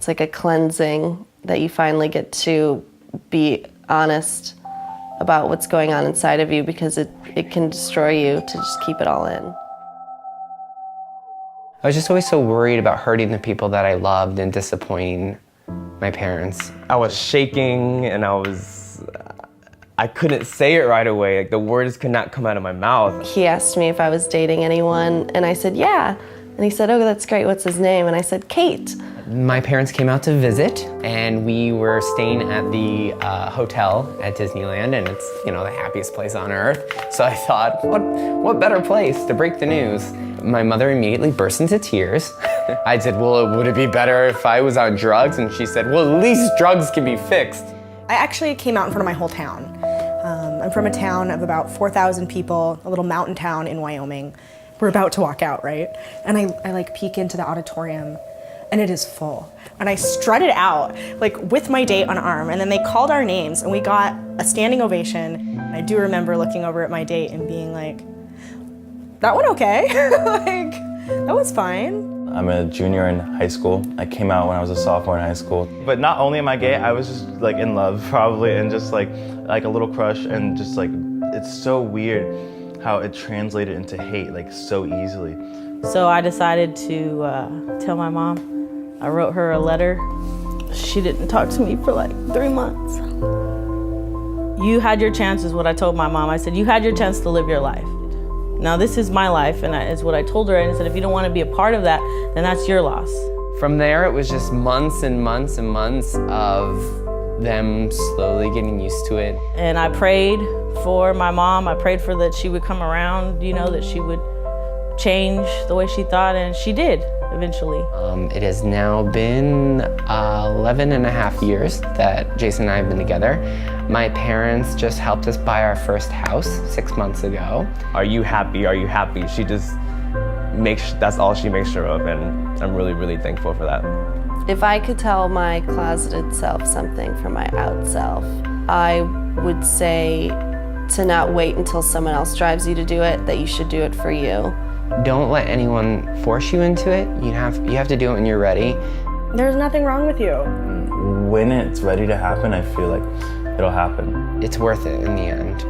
It's like a cleansing that you finally get to be honest about what's going on inside of you, because it can destroy you to just keep it all in. I was just always so worried about hurting the people that I loved and disappointing my parents. I was shaking and I couldn't say it right away. Like the words could not come out of my mouth. He asked me if I was dating anyone, and I said, yeah. And he said, oh, that's great, what's his name? And I said, Kate. My parents came out to visit, and we were staying at the hotel at Disneyland, and it's, you know, the happiest place on earth. So I thought, what better place to break the news? My mother immediately burst into tears. I said, well, would it be better if I was on drugs? And she said, well, at least drugs can be fixed. I actually came out in front of my whole town. I'm from a town of about 4,000 people, a little mountain town in Wyoming. We're about to walk out, right? And I like peek into the auditorium, and it is full. And I strutted out, like with my date on arm, and then they called our names, and we got a standing ovation. I do remember looking over at my date and being like, that went okay. Like, that was fine. I'm a junior in high school. I came out when I was a sophomore in high school. But not only am I gay, I was just like in love probably, and just like a little crush, and just like, it's so weird how it translated into hate like so easily. So I decided to tell my mom. I wrote her a letter. She didn't talk to me for like 3 months. You had your chance is what I told my mom. I said, you had your chance to live your life. Now this is my life, and is what I told her. And I said, if you don't want to be a part of that, then that's your loss. From there, it was just months and months and months of them slowly getting used to it. And I prayed for my mom. I prayed for that she would come around, you know, that she would change the way she thought, and she did eventually. It has now been 11 and a half years that Jason and I have been together. My parents just helped us buy our first house 6 months ago. Are you happy? Are you happy? She just that's all she makes sure of, and I'm really, really thankful for that. If I could tell my closeted self something from my out self, I would say to not wait until someone else drives you to do it, that you should do it for you. Don't let anyone force you into it. You have to do it when you're ready. There's nothing wrong with you. When it's ready to happen, I feel like it'll happen. It's worth it in the end.